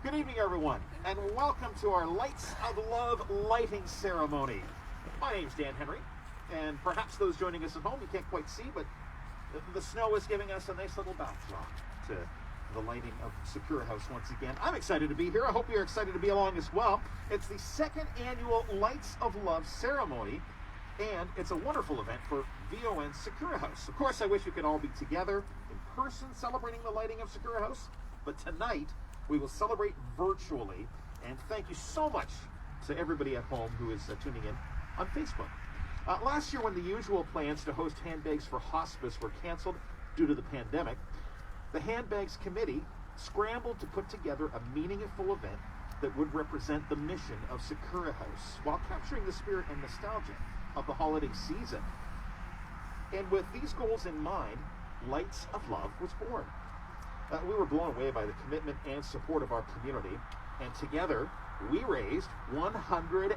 Good evening, everyone, and welcome to our Lights of Love lighting ceremony. My name's Dan Henry, and perhaps those joining us at home, you can't quite see, but the snow is giving us a nice little backdrop to the lighting of Sakura House once again. I'm excited to be here. I hope you're excited to be along as well. It's the second annual Lights of Love ceremony, and it's a wonderful event for VON Sakura House. Of course, I wish we could all be together in person celebrating the lighting of Sakura House, but tonight we will celebrate virtually, and thank you so much to everybody at home who is tuning in on Facebook. Last year, when the usual plans to host handbags for hospice were canceled due to the pandemic, the Handbags Committee scrambled to put together a meaningful event that would represent the mission of Sakura House while capturing the spirit and nostalgia of the holiday season. And with these goals in mind, Lights of Love was born. We were blown away by the commitment and support of our community, and together we raised $108,000.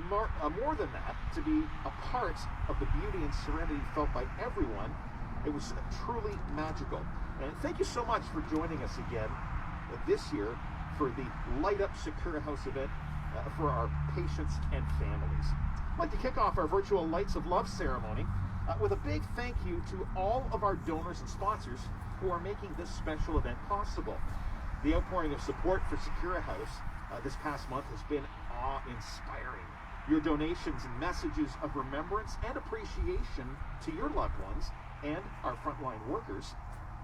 More than that, to be a part of the beauty and serenity felt by everyone. It was truly magical. And thank you so much for joining us again this year for the Light Up Sakura House event for our patients and families. I'd like to kick off our virtual Lights of Love ceremony with a big thank you to all of our donors and sponsors who are making this special event possible. The outpouring of support for Sakura House this past month has been awe-inspiring. Your donations and messages of remembrance and appreciation to your loved ones and our frontline workers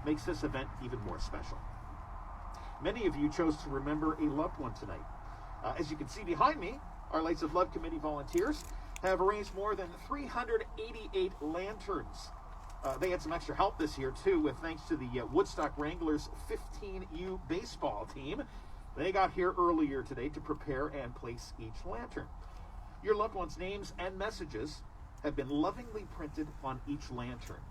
makes this event even more special. Many of you chose to remember a loved one tonight. As you can see behind me, our Lights of Love Committee volunteers have arranged more than 388 lanterns. They had some extra help this year too, with thanks to the Woodstock Wranglers 15U baseball team. They got here earlier today to prepare and place each lantern. Your loved ones' names and messages have been lovingly printed on each lantern,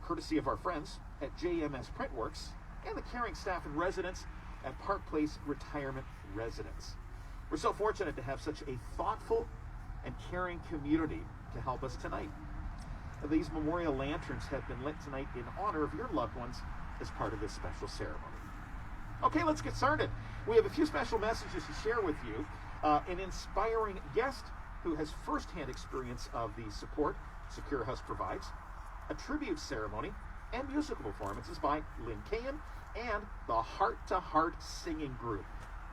courtesy of our friends at JMS Printworks and the caring staff and residents at Park Place Retirement Residence. We're so fortunate to have such a thoughtful and caring community to help us tonight. These memorial lanterns have been lit tonight in honor of your loved ones as part of this special ceremony. Okay, let's get started. We have a few special messages to share with you. An inspiring guest who has firsthand experience of the support Sakura House provides, a tribute ceremony, and musical performances by Lynn Kahan and the Heart to Heart Singing Group.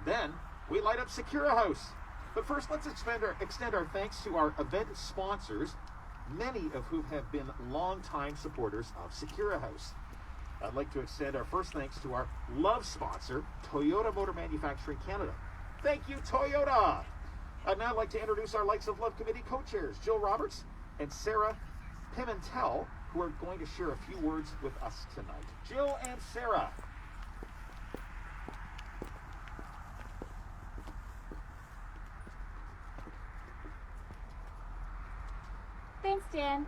Then we light up Sakura House. But first, let's extend our thanks to our event sponsors, many of whom have been longtime supporters of Sakura House. I'd like to extend our first thanks to our love sponsor, Toyota Motor Manufacturing Canada. Thank you, Toyota! I'd now like to introduce our Lights of Love Committee co-chairs, Jill Roberts and Sarah Pimentel, who are going to share a few words with us tonight. Jill and Sarah. Thanks, Dan.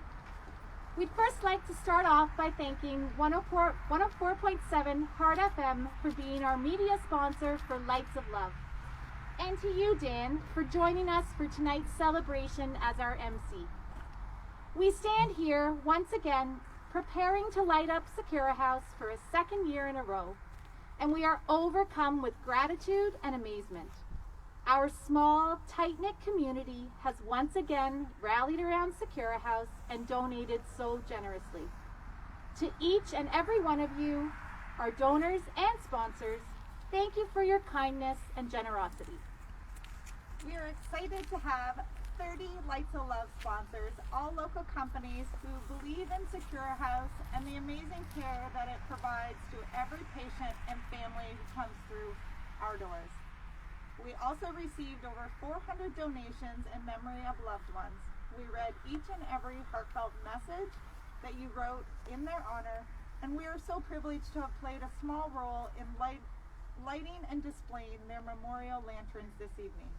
We'd first like to start off by thanking 104.7 Heart FM for being our media sponsor for Lights of Love. And to you, Dan, for joining us for tonight's celebration as our MC. We stand here once again preparing to light up Sakura House for a second year in a row, and we are overcome with gratitude and amazement. Our small, tight-knit community has once again rallied around Sakura House and donated so generously. To each and every one of you, our donors and sponsors, thank you for your kindness and generosity. We are excited to have 30 Lights of Love sponsors, all local companies who believe in Sakura House and the amazing care that it provides to every patient and family who comes through our doors. We also received over 400 donations in memory of loved ones. We read each and every heartfelt message that you wrote in their honor, and we are so privileged to have played a small role in lighting and displaying their memorial lanterns this evening.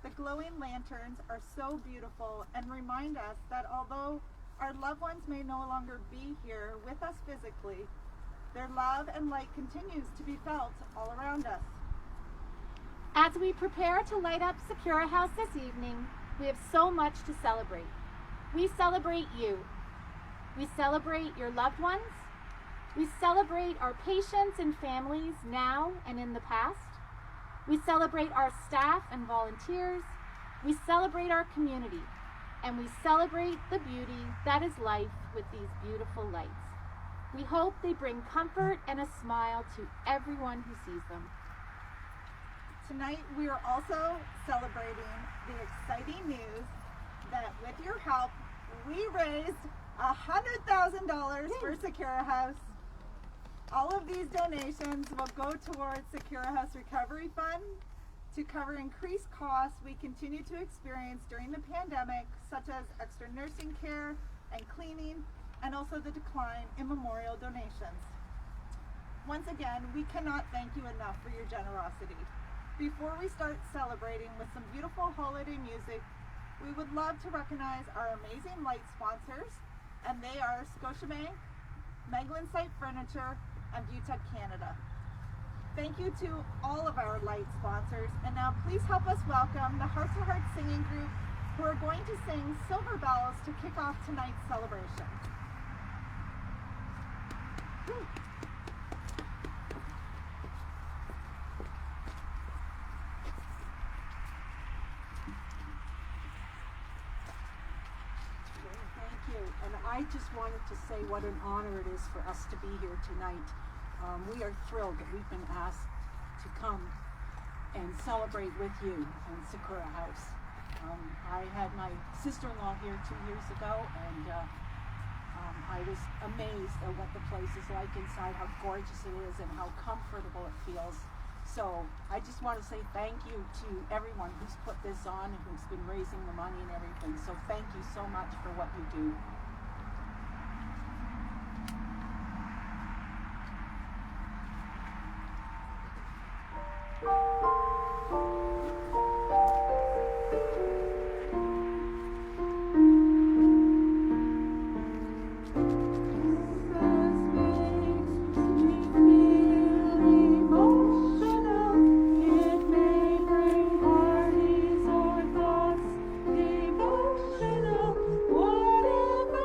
The glowing lanterns are so beautiful and remind us that although our loved ones may no longer be here with us physically, their love and light continues to be felt all around us. As we prepare to light up Sakura House this evening, we have so much to celebrate. We celebrate you. We celebrate your loved ones, We celebrate our patients and families now and in the past. We celebrate our staff and volunteers. We celebrate our community. And we celebrate the beauty that is life with these beautiful lights. We hope they bring comfort and a smile to everyone who sees them. Tonight we are also celebrating the exciting news that with your help, we raised $100,000 for Sakura House. All of these donations will go towards Sakura House Recovery Fund to cover increased costs we continue to experience during the pandemic, such as extra nursing care and cleaning, and also the decline in memorial donations. Once again, we cannot thank you enough for your generosity. Before we start celebrating with some beautiful holiday music, we would love to recognize our amazing light sponsors, and they are Scotiabank, Meglin Site Furniture, and Butec Canada. Thank you to all of our light sponsors, and now please help us welcome the Heart to Heart Singing Group, who are going to sing Silver Bells to kick off tonight's celebration. Thank you. And I just wanted to say what an honor it is for us to be here tonight. We are thrilled that we've been asked to come and celebrate with you in Sakura House. I had my sister-in-law here 2 years ago, and I was amazed at what the place is like inside, how gorgeous it is, and how comfortable it feels. So I just want to say thank you to everyone who's put this on and who's been raising the money and everything. So thank you so much for what you do. Whatever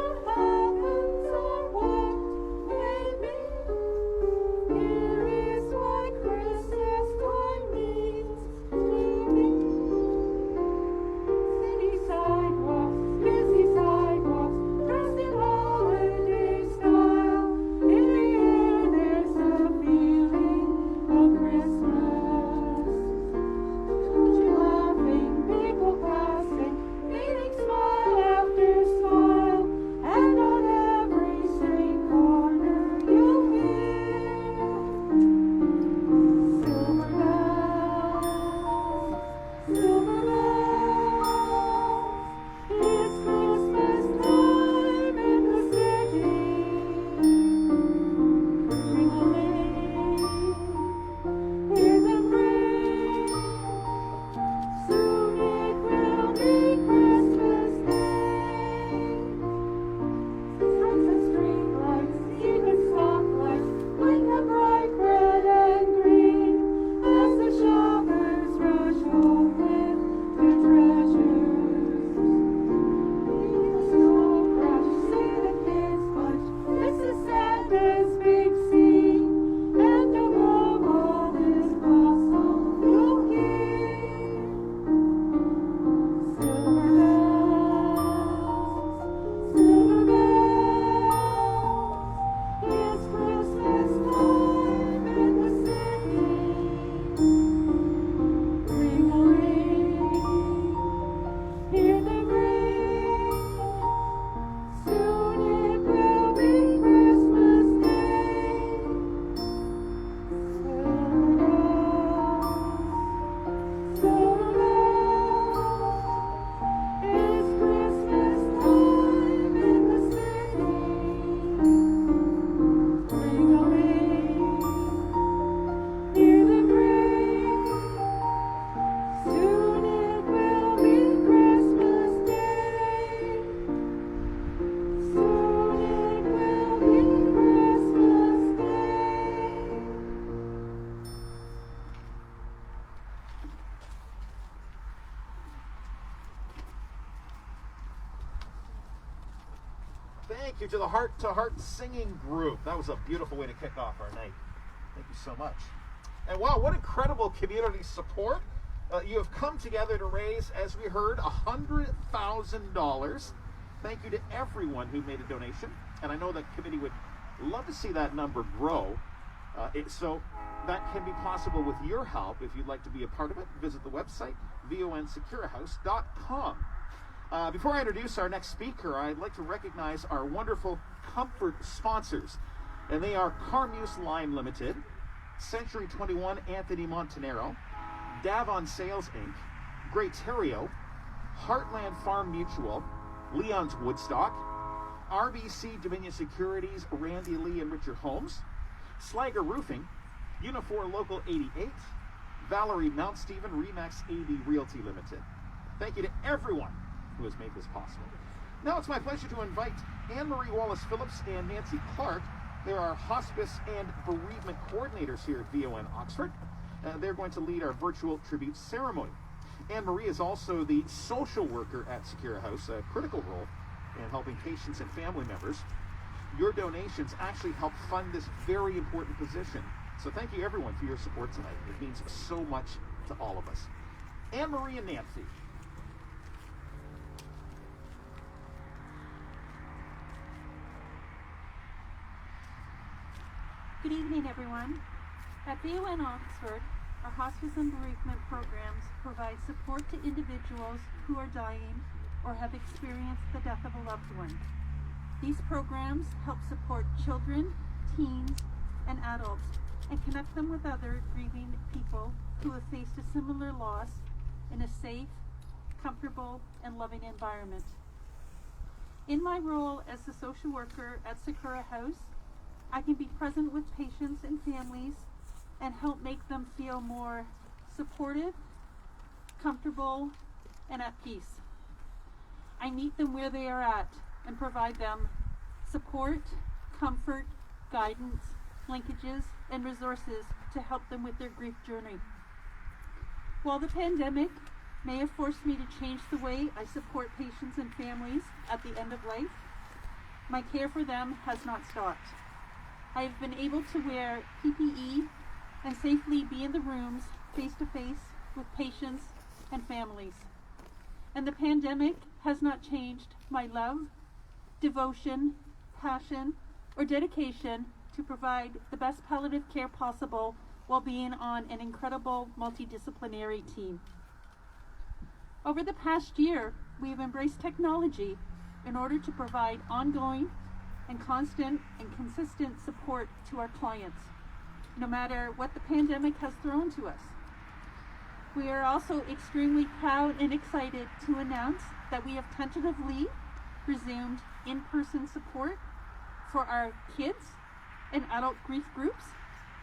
Thank you to the Heart to Heart Singing Group. That was a beautiful way to kick off our night. Thank you so much. And wow, what incredible community support. You have come together to raise, as we heard, $100,000. Thank you to everyone who made a donation. And I know that committee would love to see that number grow. So that can be possible with your help. If you'd like to be a part of it, visit the website, vonsecurahouse.com. Before I introduce our next speaker, I'd like to recognize our wonderful comfort sponsors. And they are Carmuse Lime Limited, Century 21 Anthony Montanaro, Davon Sales Inc., Great Terrio, Heartland Farm Mutual, Leon's Woodstock, RBC Dominion Securities, Randy Lee and Richard Holmes, Slager Roofing, Unifor Local 88, Valerie Mount Stephen, Remax AV Realty Limited. Thank you to everyone who has made this possible. Now it's my pleasure to invite Anne-Marie Wallace-Phillips and Nancy Clark. They are our hospice and bereavement coordinators here at VON Oxford. They're going to lead our virtual tribute ceremony. Anne-Marie is also the social worker at Secura House, a critical role in helping patients and family members. Your donations actually help fund this very important position. So thank you everyone for your support tonight. It means so much to all of us. Anne-Marie and Nancy. Good evening, everyone. At VON Oxford, our hospice and bereavement programs provide support to individuals who are dying or have experienced the death of a loved one. These programs help support children, teens, and adults and connect them with other grieving people who have faced a similar loss in a safe, comfortable, and loving environment. In my role as a social worker at Secura House, I can be present with patients and families and help make them feel more supported, comfortable, and at peace. I meet them where they are at and provide them support, comfort, guidance, linkages, and resources to help them with their grief journey. While the pandemic may have forced me to change the way I support patients and families at the end of life, my care for them has not stopped. I have been able to wear PPE and safely be in the rooms face to face with patients and families. And the pandemic has not changed my love, devotion, passion, or dedication to provide the best palliative care possible while being on an incredible multidisciplinary team. Over the past year, we have embraced technology in order to provide ongoing and constant and consistent support to our clients, no matter what the pandemic has thrown to us. We are also extremely proud and excited to announce that we have tentatively resumed in-person support for our kids and adult grief groups,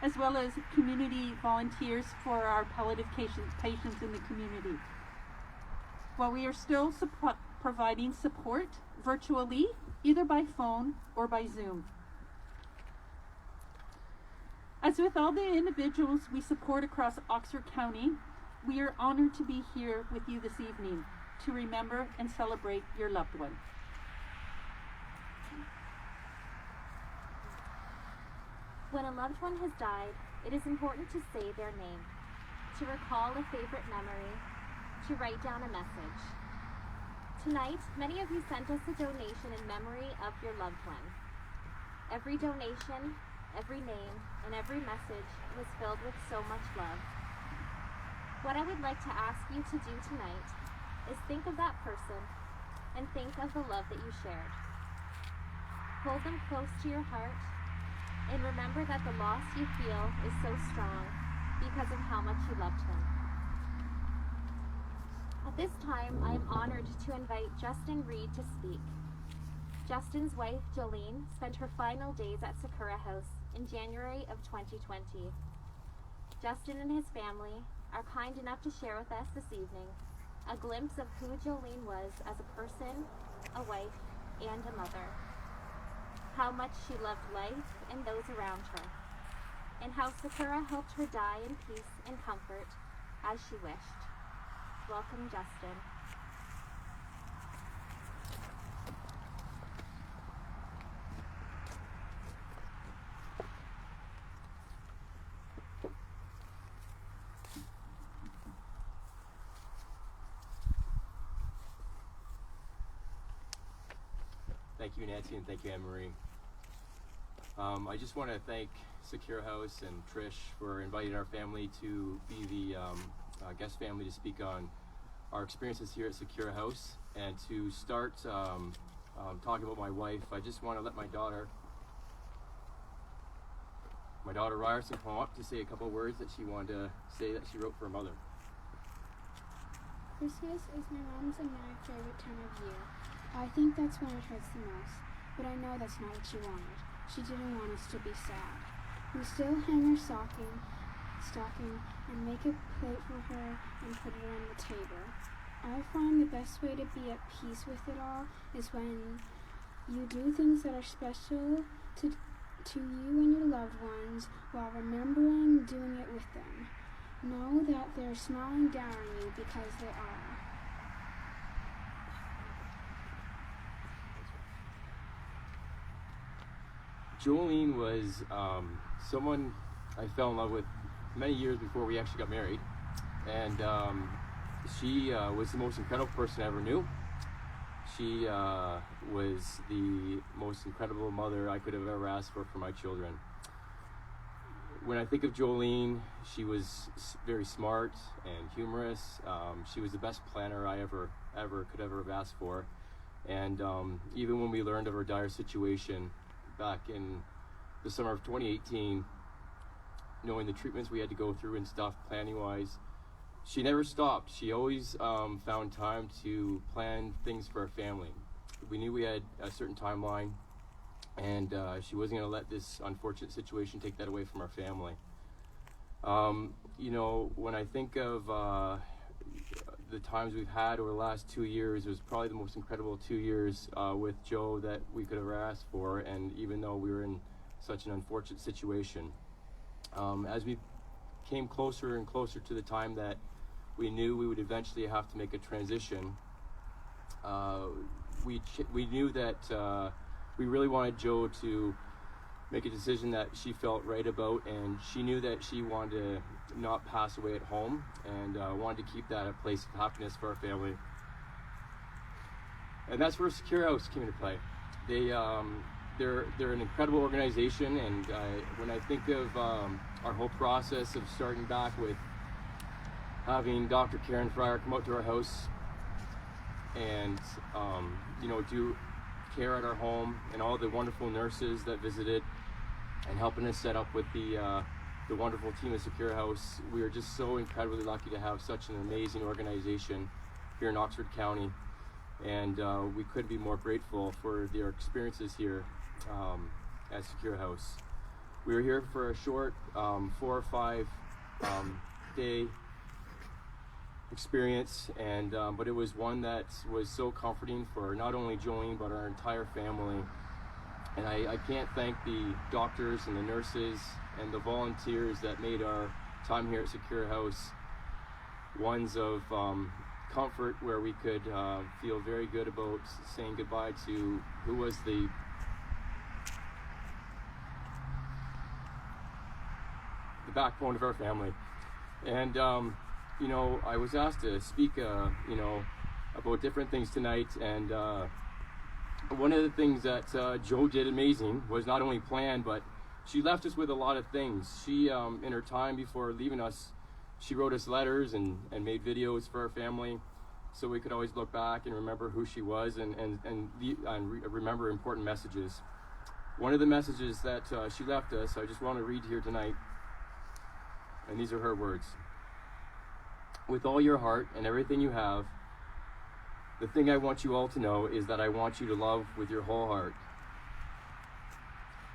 as well as community volunteers for our palliative patients in the community. While we are still providing support virtually, either by phone or by Zoom. As with all the individuals we support across Oxford County, we are honored to be here with you this evening to remember and celebrate your loved one. When a loved one has died, it is important to say their name, to recall a favorite memory, to write down a message. Tonight, many of you sent us a donation in memory of your loved one. Every donation, every name, and every message was filled with so much love. What I would like to ask you to do tonight is think of that person and think of the love that you shared. Hold them close to your heart and remember that the loss you feel is so strong because of how much you loved them. At this time, I am honored to invite Justin Reed to speak. Justin's wife, Jolene, spent her final days at Secura House in January of 2020. Justin and his family are kind enough to share with us this evening a glimpse of who Jolene was as a person, a wife, and a mother. How much she loved life and those around her, and how Secura helped her die in peace and comfort as she wished. Welcome, Justin. Thank you, Nancy, and thank you, Anne-Marie. I just want to thank Secure House and Trish for inviting our family to be the guest family to speak on our experiences here at Secure House. And to start talking about my wife, I just want to let my daughter Ryerson come up to say a couple of words that she wanted to say that she wrote for her mother. Christmas is my mom's and my favorite time of year. I think that's when it hurts the most, but I know that's not what she wanted. She didn't want us to be sad. We still hang her stocking and make a plate for her and put it on the table. I find the best way to be at peace with it all is when you do things that are special to you and your loved ones while remembering doing it with them. Know that they're smiling down on you because they are. Jolene was someone I fell in love with many years before we actually got married, and she was the most incredible person I ever knew. She was the most incredible mother I could have ever asked for my children. When I think of Jolene, she was very smart and humorous. She was the best planner I ever could ever have asked for. And even when we learned of her dire situation back in the summer of 2018, knowing the treatments we had to go through and stuff planning-wise, she never stopped. She always found time to plan things for our family. We knew we had a certain timeline, and she wasn't going to let this unfortunate situation take that away from our family. You know, when I think of the times we've had over the last 2 years, it was probably the most incredible 2 years with Joe that we could have asked for, and even though we were in such an unfortunate situation. As we came closer and closer to the time that we knew we would eventually have to make a transition, we knew that we really wanted Joe to make a decision that she felt right about, and she knew that she wanted to not pass away at home, and wanted to keep that a place of happiness for our family. And that's where Secure House came into play. They're an incredible organization, and when I think of our whole process of starting back with having Dr. Karen Fryer come out to our house and you know, do care at our home, and all the wonderful nurses that visited and helping us set up with the wonderful team at Secure House. We are just so incredibly lucky to have such an amazing organization here in Oxford County, and we couldn't be more grateful for their experiences here at Secure House. We were here for a short 4 or 5 day experience, and but it was one that was so comforting for not only Jolene but our entire family. And I can't thank the doctors and the nurses and the volunteers that made our time here at Secure House ones of comfort, where we could feel very good about saying goodbye to who was the backbone of our family. And you know, I was asked to speak you know, about different things tonight, and one of the things that Joe did amazing was not only plan, but she left us with a lot of things. She in her time before leaving us, she wrote us letters and made videos for our family, so we could always look back and remember who she was, and remember important messages. One of the messages that she left us, I just want to read here tonight, and these are her words. With all your heart and everything you have, the thing I want you all to know is that I want you to love with your whole heart.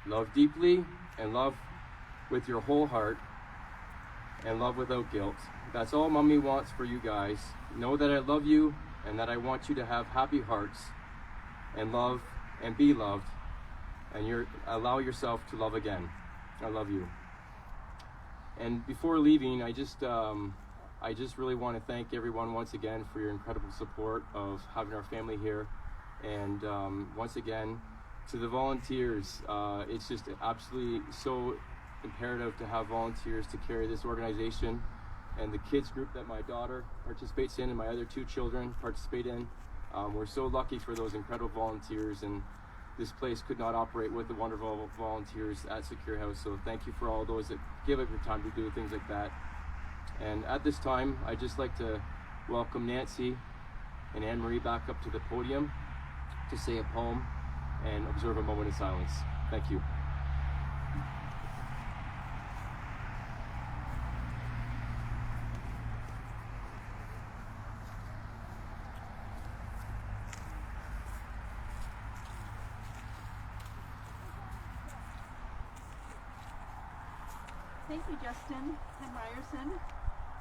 Love deeply and love with your whole heart, and love without guilt. That's all Mommy wants for you guys. Know that I love you, and that I want you to have happy hearts and love and be loved, and allow yourself to love again. I love you. And before leaving, I just really want to thank everyone once again for your incredible support of having our family here. And once again, to the volunteers, it's just absolutely so imperative to have volunteers to carry this organization. And the kids group that my daughter participates in and my other 2 children participate in, we're so lucky for those incredible volunteers. And this place could not operate with the wonderful volunteers at Secure House. So thank you for all those that give up your time to do things like that. And at this time, I'd just like to welcome Nancy and Anne-Marie back up to the podium to say a poem and observe a moment of silence. Thank you. Thank you, Justin and Ryerson,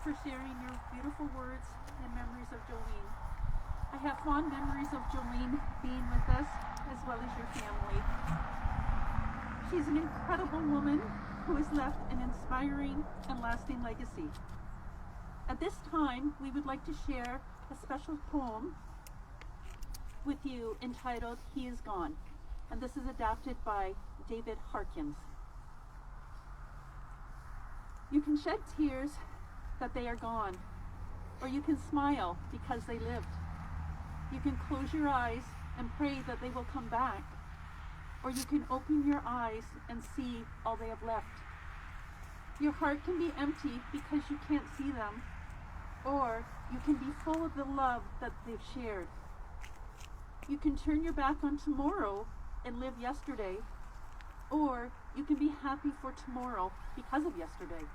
for sharing your beautiful words and memories of Jolene. I have fond memories of Jolene being with us, as well as your family. She's an incredible woman who has left an inspiring and lasting legacy. At this time, we would like to share a special poem with you entitled He Is Gone, and this is adapted by David Harkins. You can shed tears that they are gone, or you can smile because they lived. You can close your eyes and pray that they will come back, or you can open your eyes and see all they have left. Your heart can be empty because you can't see them, or you can be full of the love that they've shared. You can turn your back on tomorrow and live yesterday, or you can be happy for tomorrow because of yesterday.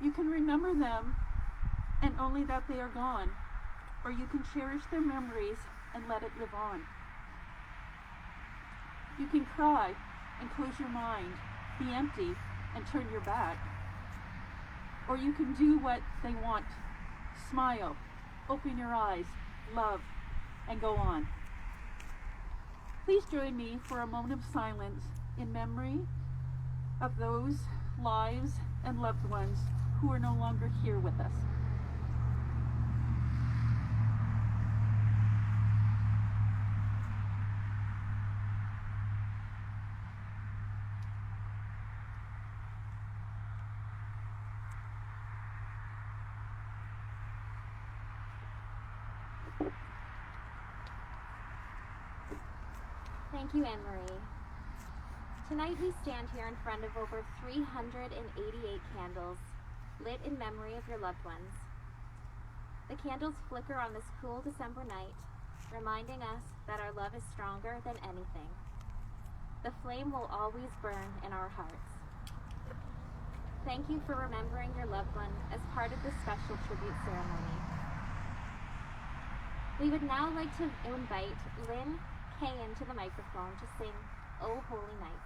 You can remember them and only that they are gone, or you can cherish their memories and let it live on. You can cry and close your mind, be empty and turn your back, or you can do what they want, smile, open your eyes, love, and go on. Please join me for a moment of silence in memory of those lives and loved ones who are no longer here with us. Thank you, Anne-Marie. Tonight we stand here in front of over 388 candles, lit in memory of your loved ones. The candles flicker on this cool December night, reminding us that our love is stronger than anything. The flame will always burn in our hearts. Thank you for remembering your loved one as part of this special tribute ceremony. We would now like to invite Lynn Kayan to the microphone to sing "O Holy Night."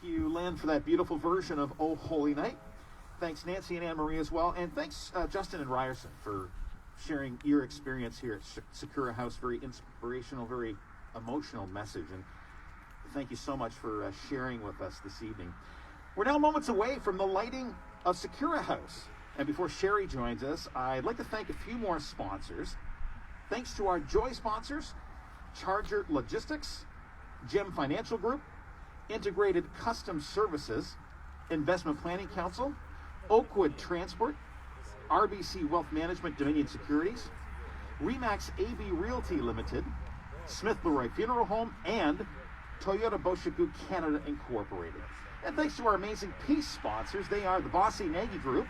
Thank you, Lynn, for that beautiful version of Oh Holy Night. Thanks, Nancy and Anne Marie, as well. And thanks, Justin and Ryerson, for sharing your experience here at Sakura House. Very inspirational, very emotional message. And thank you so much for sharing with us this evening. We're now moments away from the lighting of Sakura House. And before Sherry joins us, I'd like to thank a few more sponsors. Thanks to our Joy sponsors, Charger Logistics, Gem Financial Group, Integrated Custom Services, Investment Planning Council, Oakwood Transport, RBC Wealth Management Dominion Securities, Remax AB Realty Limited, Smith Leroy Funeral Home, and Toyota Boshagu Canada Incorporated. And thanks to our amazing peace sponsors, they are the Bossy Nagy Group,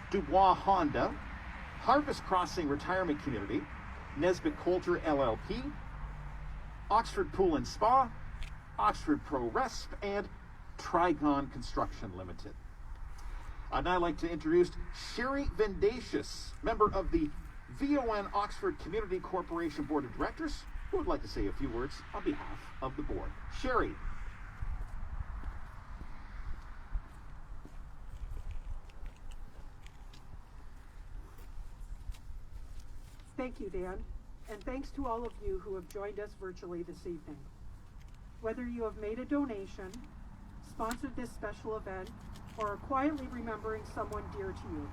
Dubois Honda, Harvest Crossing Retirement Community, Nesbitt Coulter LLP, Oxford Pool and Spa, Oxford Pro Resp, and Trigon Construction Limited. I'd now like to introduce Sherry Vendacious, member of the VON Oxford Community Corporation Board of Directors, who would like to say a few words on behalf of the board. Sherry. Thank you, Dan, and thanks to all of you who have joined us virtually this evening. Whether you have made a donation, sponsored this special event, or are quietly remembering someone dear to you,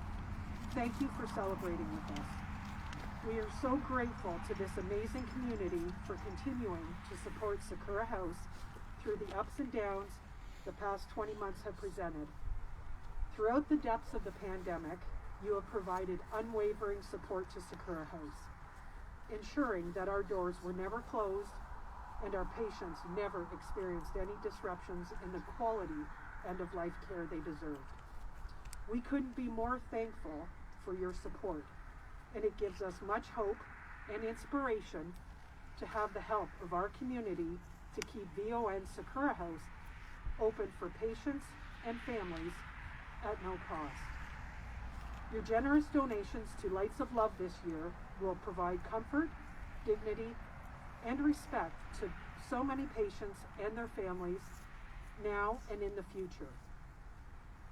thank you for celebrating with us. We are so grateful to this amazing community for continuing to support Sakura House through the ups and downs the past 20 months have presented. Throughout the depths of the pandemic, you have provided unwavering support to Sakura House, ensuring that our doors were never closed and our patients never experienced any disruptions in the quality end-of-life care they deserved. We couldn't be more thankful for your support, and it gives us much hope and inspiration to have the help of our community to keep VON Sakura House open for patients and families at no cost. Your generous donations to Lights of Love this year will provide comfort, dignity, and respect to so many patients and their families now and in the future.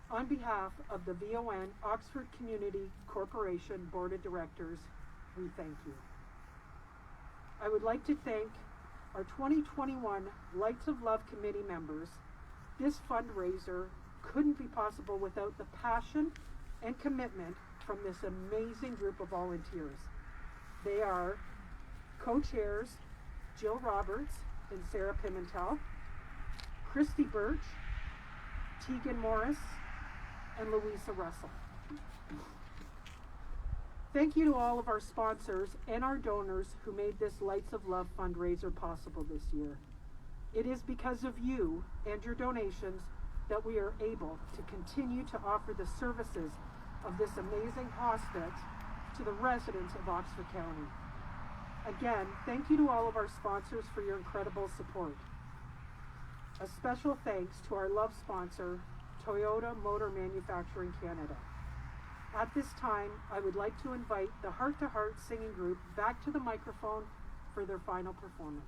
On behalf of the VON Oxford Community Corporation Board of Directors, we thank you. I would like to thank our 2021 Lights of Love Committee members. This fundraiser couldn't be possible without the passion and commitment from this amazing group of volunteers. They are co-chairs Jill Roberts and Sarah Pimentel, Christy Birch, Tegan Morris, and Louisa Russell. Thank you to all of our sponsors and our donors who made this Lights of Love fundraiser possible this year. It is because of you and your donations that we are able to continue to offer the services of this amazing hospice to the residents of Oxford County. Again, thank you to all of our sponsors for your incredible support. A special thanks to our love sponsor, Toyota Motor Manufacturing Canada. At this time, I would like to invite the Heart to Heart singing group back to the microphone for their final performance.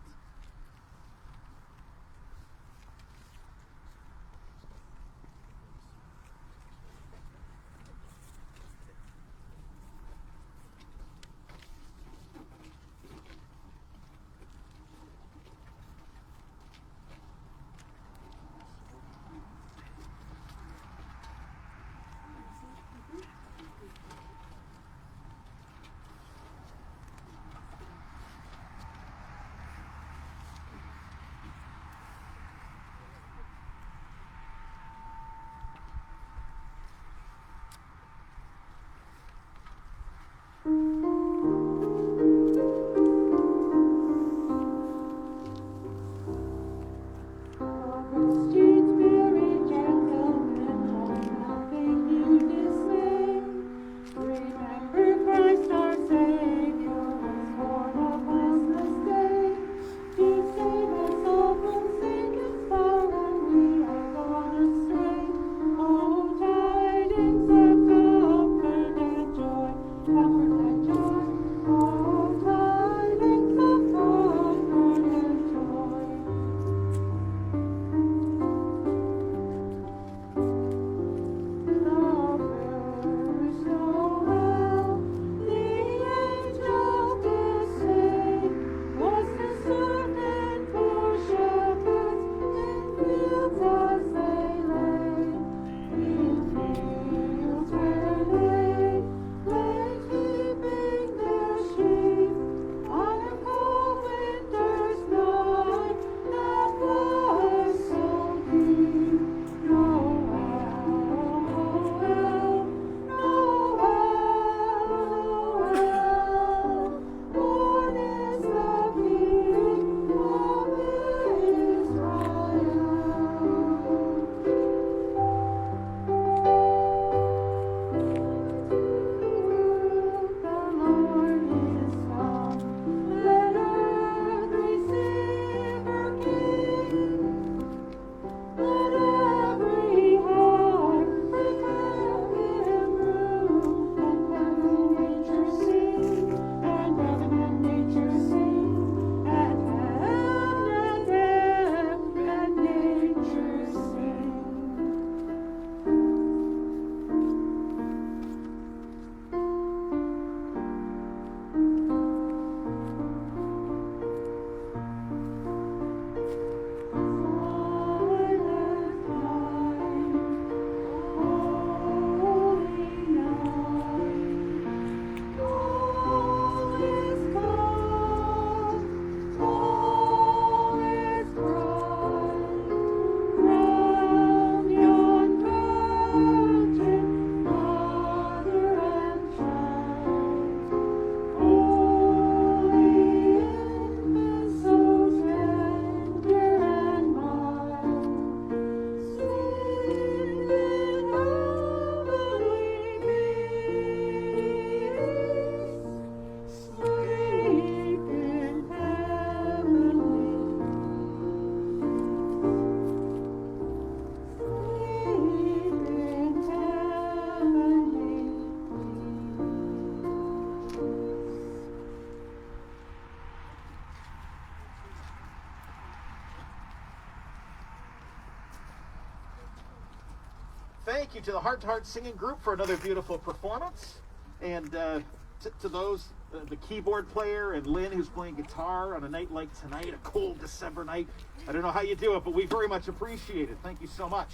Thank you to the Heart to Heart Singing Group for another beautiful performance. And to those, the keyboard player and Lynn who's playing guitar on a night like tonight, a cold December night. I don't know how you do it, but we very much appreciate it. Thank you so much.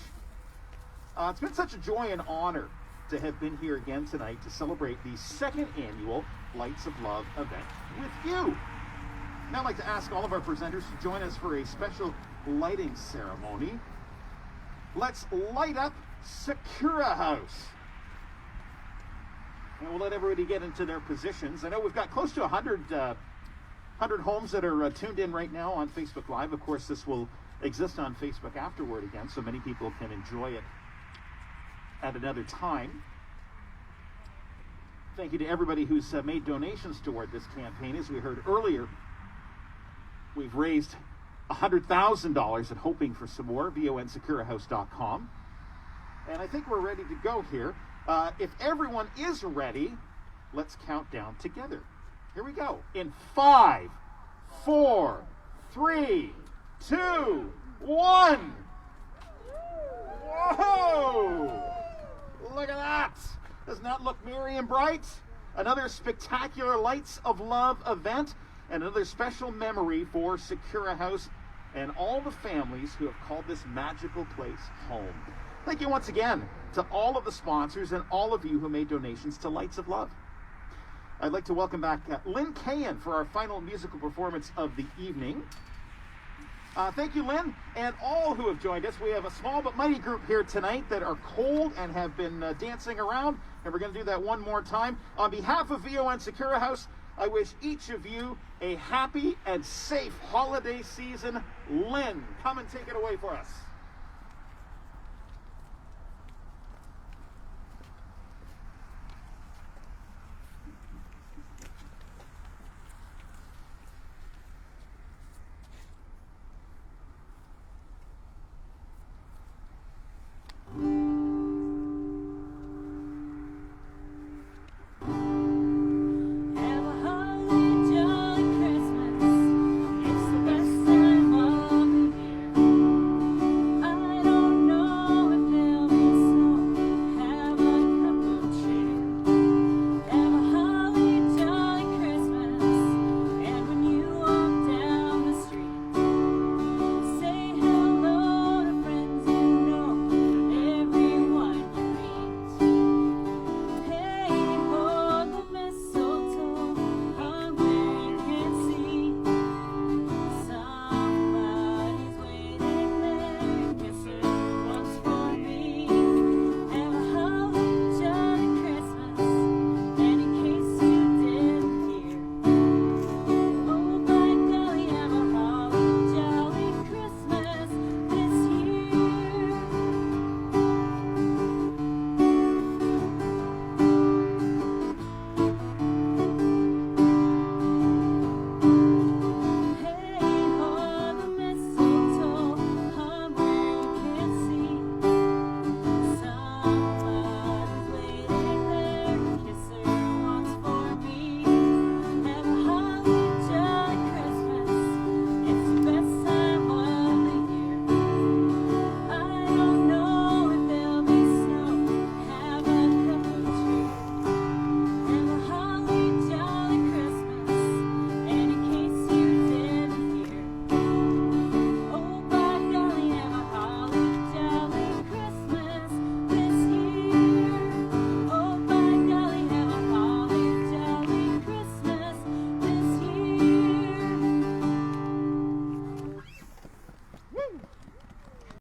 It's been such a joy and honor to have been here again tonight to celebrate the second annual Lights of Love event with you. Now I'd like to ask all of our presenters to join us for a special lighting ceremony. Let's light up Sakura House. And we'll let everybody get into their positions. I know we've got close to 100 homes that are tuned in right now on Facebook Live. Of course, this will exist on Facebook afterward again, so many people can enjoy it at another time. Thank you to everybody who's made donations toward this campaign. As we heard earlier, we've raised $100,000 and hoping for some more. VONSakuraHouse.com. And I think we're ready to go here. If everyone is ready, let's count down together. Here we go. In 5, 4, 3, 2, 1. Whoa! Look at that. Doesn't that look merry and bright? Another spectacular Lights of Love event and another special memory for Sakura House and all the families who have called this magical place home. Thank you once again to all of the sponsors and all of you who made donations to Lights of Love. I'd like to welcome back Lynn Cahan for our final musical performance of the evening. Thank you, Lynn, and all who have joined us. We have a small but mighty group here tonight that are cold and have been dancing around, and we're going to do that one more time. On behalf of VON Sakura House, I wish each of you a happy and safe holiday season. Lynn, come and take it away for us.